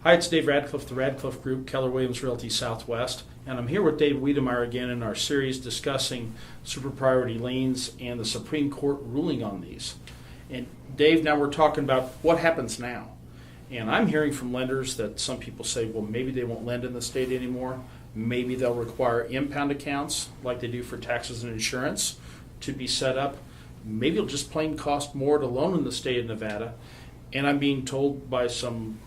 Hi, it's Dave Radcliffe, the Radcliffe Group, Keller Williams Realty Southwest, and I'm here with Dave Wiedemeyer again in our series discussing super priority liens and the Supreme Court ruling on these. And Dave, now we're talking about what happens now. And I'm hearing from lenders that some people say, well, maybe they won't lend in the state anymore. Maybe they'll require impound accounts like they do for taxes and insurance to be set up. Maybe it'll just plain cost more to loan in the state of Nevada. And I'm being told by some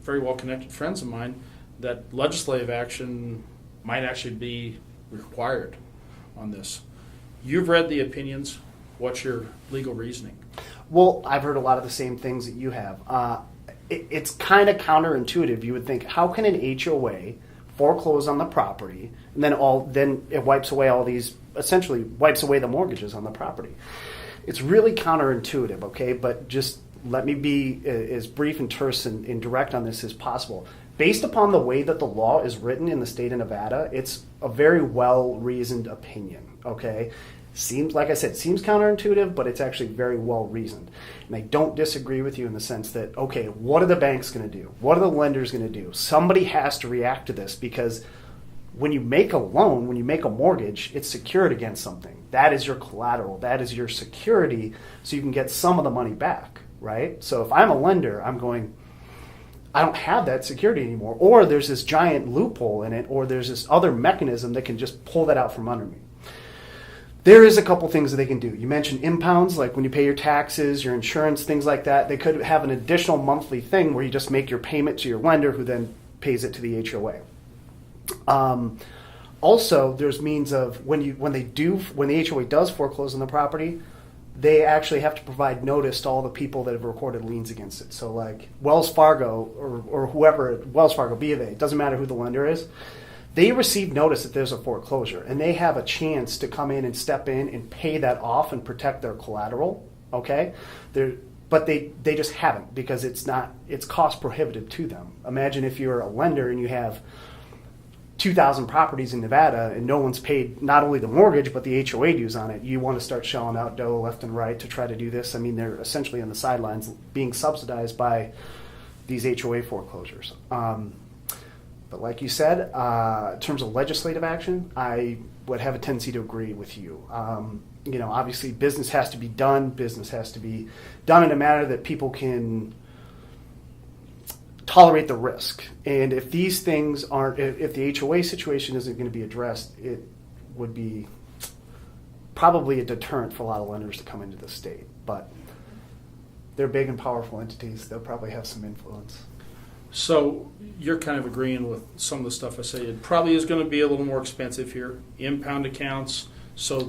very well-connected friends of mine that legislative action might actually be required on this. You've read the opinions. What's your legal reasoning? Well, I've heard a lot of the same things that you have. It's kind of counterintuitive. You would think, how can an HOA foreclose on the property and then it wipes away essentially wipes away the mortgages on the property? It's really counterintuitive, okay? But just let me be as brief and terse and direct on this as possible. Based upon the way that the law is written in the state of Nevada, it's a very well-reasoned opinion, okay? Like I said, seems counterintuitive, but it's actually very well-reasoned. And I don't disagree with you in the sense that, okay, what are the banks going to do? What are the lenders going to do? Somebody has to react to this because when you make a loan, when you make a mortgage, it's secured against something. That is your collateral. That is your security so you can get some of the money back, right? So if I'm a lender, I'm going, I don't have that security anymore. Or there's this giant loophole in it, or there's this other mechanism that can just pull that out from under me. There is a couple things that they can do. You mentioned impounds, like when you pay your taxes, your insurance, things like that. They could have an additional monthly thing where you just make your payment to your lender who then pays it to the HOA. Also, there's means of when the HOA does foreclose on the property, they actually have to provide notice to all the people that have recorded liens against it. So like Wells Fargo or whoever, Wells Fargo, B of A, it doesn't matter who the lender is, they receive notice that there's a foreclosure and they have a chance to come in and step in and pay that off and protect their collateral, okay? But they just haven't because it's cost prohibitive to them. Imagine if you're a lender and you have 2,000 properties in Nevada and no one's paid not only the mortgage but the HOA dues on it. You want to start shelling out dough left and right to try to do this. I mean, they're essentially on the sidelines being subsidized by these HOA foreclosures. But like you said, in terms of legislative action, I would have a tendency to agree with you. Obviously business has to be done. Business has to be done in a manner that people can tolerate the risk. And if these things if the HOA situation isn't going to be addressed, it would be probably a deterrent for a lot of lenders to come into the state. But they're big and powerful entities. They'll probably have some influence. So you're kind of agreeing with some of the stuff I say. It probably is going to be a little more expensive here. Impound accounts. So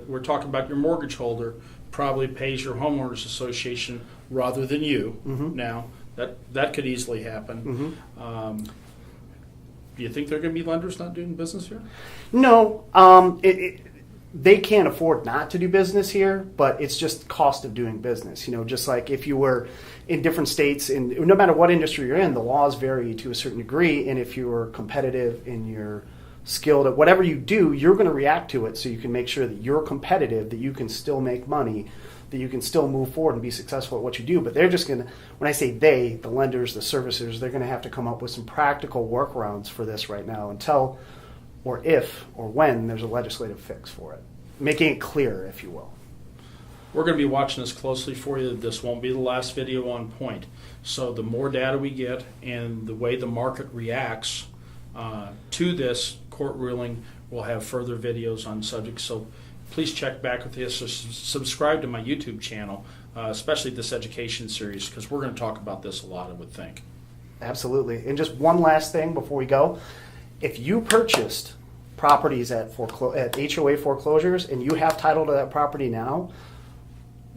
we're talking about your mortgage holder probably pays your homeowners association rather than you. Mm-hmm. Now that could easily happen. Mm-hmm. Do you think there are going to be lenders not doing business here? No. They can't afford not to do business here, but it's just cost of doing business. Just like if you were in different states, and no matter what industry you're in, the laws vary to a certain degree. And if you're competitive and you're skilled at whatever you do, you're going to react to it so you can make sure that you're competitive, that you can still make money, that you can still move forward and be successful at what you do. But they're just going to, when I say they, the lenders, the servicers, they're going to have to come up with some practical workarounds for this right now until or if or when there's a legislative fix for it. Making it clear, if you will. We're going to be watching this closely for you. This won't be the last video on point. So the more data we get and the way the market reacts to this court ruling, we'll have further videos on subjects. So please check back with this or subscribe to my YouTube channel, especially this education series, because we're going to talk about this a lot, I would think. Absolutely. And just one last thing before we go. If you purchased properties at HOA foreclosures and you have title to that property now,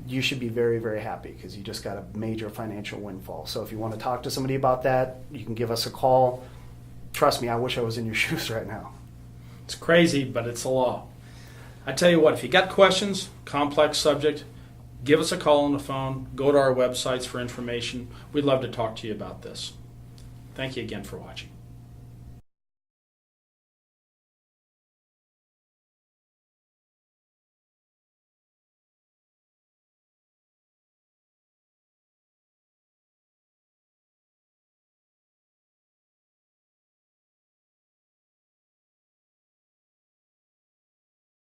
you should be very, very happy because you just got a major financial windfall. So if you want to talk to somebody about that, you can give us a call. Trust me, I wish I was in your shoes right now. It's crazy, but it's the law. I tell you what, if you got questions, complex subject, give us a call on the phone. Go to our websites for information. We'd love to talk to you about this. Thank you again for watching.